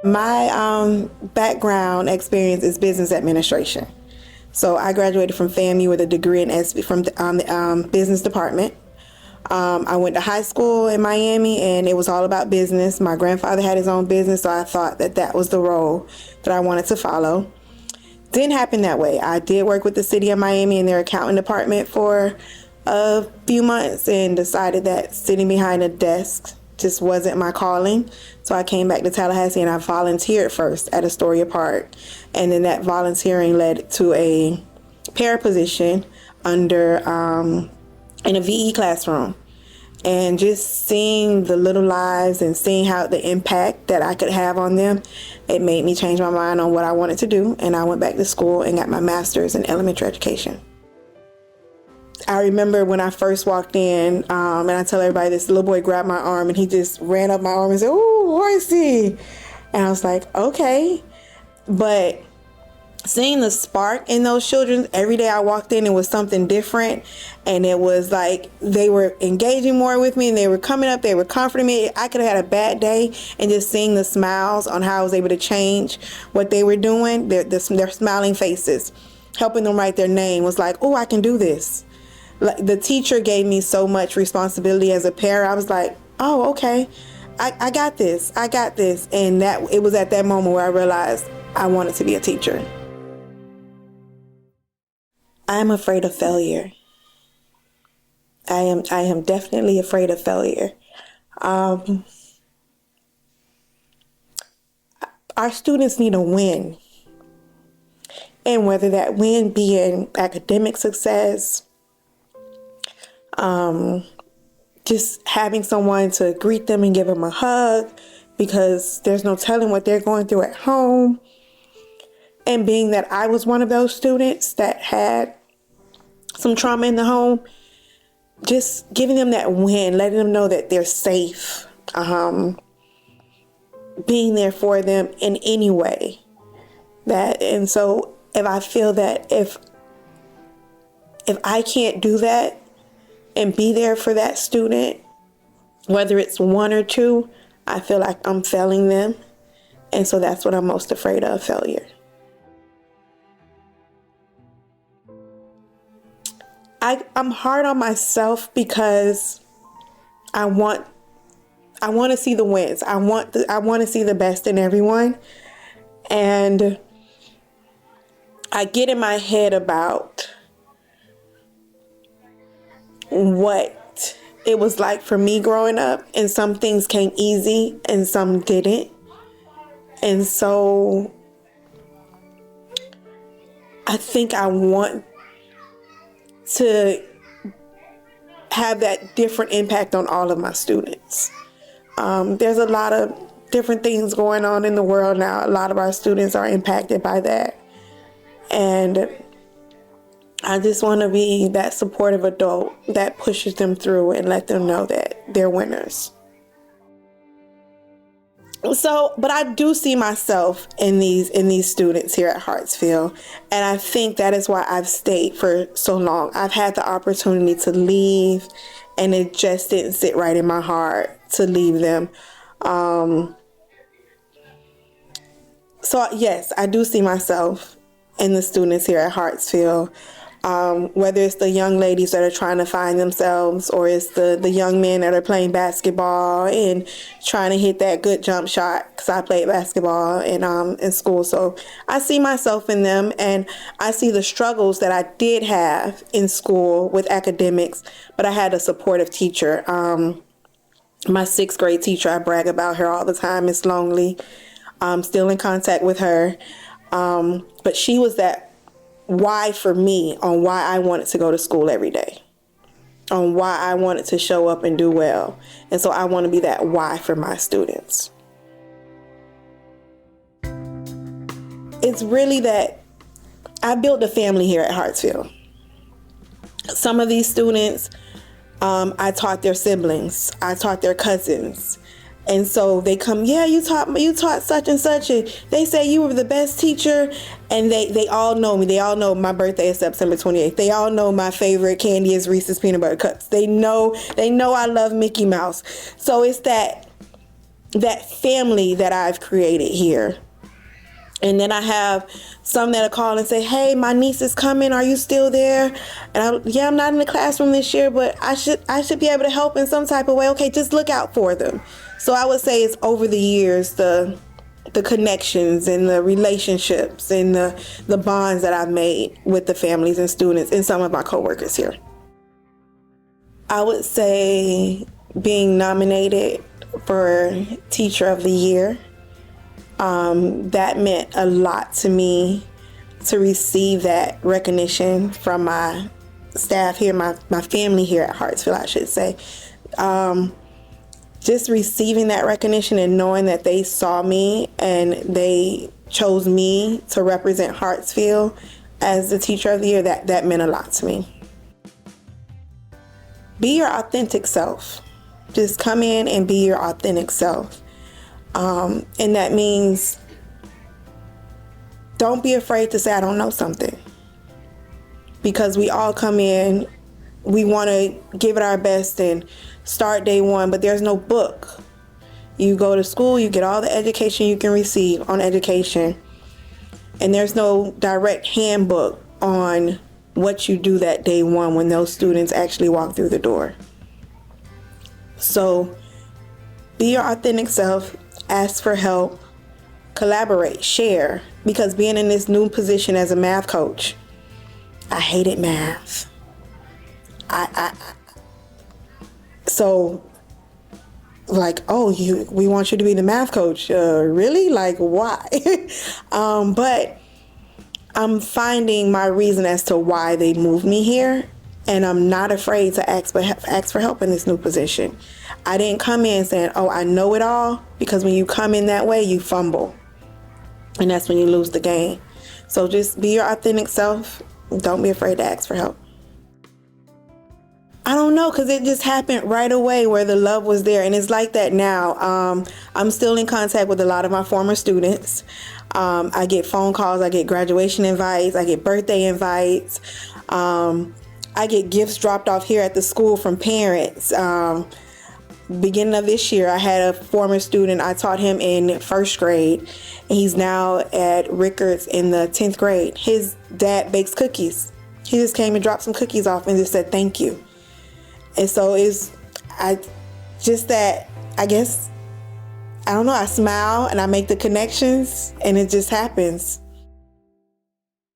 My background experience is business administration. So I graduated from FAMU with a degree in from the business department. I went to high school in Miami, and it was all about business. My grandfather had his own business, so I thought that that was the role that I wanted to follow. Didn't happen that way. I did work with the city of Miami in their accounting department for a few months and decided that sitting behind a desk just wasn't my calling. So I came back to Tallahassee and I volunteered first at Astoria Park. And then that volunteering led to a para position under in a VE classroom. And just seeing the little lives and seeing how the impact that I could have on them, it made me change my mind on what I wanted to do. And I went back to school and got my master's in elementary education. I remember when I first walked in, and I tell everybody this little boy grabbed my arm and he just ran up my arm and said, "Ooh, horsey." And I was like, okay. But seeing the spark in those children, every day I walked in, it was something different. And it was like they were engaging more with me and they were coming up, they were comforting me. I could have had a bad day, and just seeing the smiles on how I was able to change what they were doing, their smiling faces, helping them write their name was like, oh, I can do this. Like, the teacher gave me so much responsibility as a parent. I was like, oh, okay, I got this. I got this. And that it was at that moment where I realized I wanted to be a teacher. I am afraid of failure. I am definitely afraid of failure. Our students need a win. And whether that win be in academic success, just having someone to greet them and give them a hug, because there's no telling what they're going through at home. And being that I was one of those students that had some trauma in the home, just giving them that win, letting them know that they're safe, being there for them in any way. And so if I feel that if I can't do that and be there for that student, whether it's one or two, I feel like I'm failing them. And so that's what I'm most afraid of, failure. I'm hard on myself because I want to see the wins. I want to see the best in everyone. And I get in my head about what it was like for me growing up, and some things came easy and some didn't. And so I think I want to have that different impact on all of my students. There's a lot of different things going on in the world now. A lot of our students are impacted by that. And I just want to be that supportive adult that pushes them through and let them know that they're winners. So, but I do see myself in these students here at Hartsfield, and I think that is why I've stayed for so long. I've had the opportunity to leave, and it just didn't sit right in my heart to leave them. So yes, I do see myself in the students here at Hartsfield. Whether it's the young ladies that are trying to find themselves, or it's the young men that are playing basketball and trying to hit that good jump shot, because I played basketball in school. So I see myself in them, and I see the struggles that I did have in school with academics, but I had a supportive teacher. My sixth grade teacher, I brag about her all the time, Miss Longley. I'm still in contact with her. But she was that why for me on why I wanted to go to school every day, on why I wanted to show up and do well. And so I want to be that why for my students. It's really that I built a family here at Hartsfield. Some of these students, I taught their siblings, I taught their cousins. And so they come, yeah, you taught such and such, and they say you were the best teacher, and they all know me. They all know my birthday is September 28th. They all know my favorite candy is Reese's Peanut Butter Cups. They know I love Mickey Mouse. So it's that that family that I've created here. And then I have some that'll call and say, hey, my niece is coming. Are you still there? And I'm not in the classroom this year, but I should be able to help in some type of way. Okay, just look out for them. So I would say it's over the years, the connections and the relationships and the bonds that I've made with the families and students and some of my coworkers here. I would say being nominated for Teacher of the Year. That meant a lot to me to receive that recognition from my staff here, my family here at Hartsfield, I should say. Just receiving that recognition and knowing that they saw me and they chose me to represent Hartsfield as the Teacher of the Year, that meant a lot to me. Be your authentic self. Just come in and be your authentic self. And that means don't be afraid to say, I don't know something. Because we all come in, we want to give it our best and start day one, but there's no book. You go to school, you get all the education you can receive on education, and there's no direct handbook on what you do that day one when those students actually walk through the door. So be your authentic self, ask for help, collaborate, share, because being in this new position as a math coach, I hated math. So like, oh, we want you to be the math coach. Really? Like, why? But I'm finding my reason as to why they moved me here, and I'm not afraid to ask for help in this new position. I didn't come in saying, oh, I know it all, because when you come in that way, you fumble, and that's when you lose the game. So just be your authentic self. Don't be afraid to ask for help. I don't know, because it just happened right away where the love was there. And it's like that now. I'm still in contact with a lot of my former students. I get phone calls. I get graduation invites. I get birthday invites. I get gifts dropped off here at the school from parents. Beginning of this year, I had a former student. I taught him in first grade, and he's now at Rickards in the 10th grade. His dad bakes cookies. He just came and dropped some cookies off and just said thank you. And so I guess, I don't know, I smile and I make the connections and it just happens.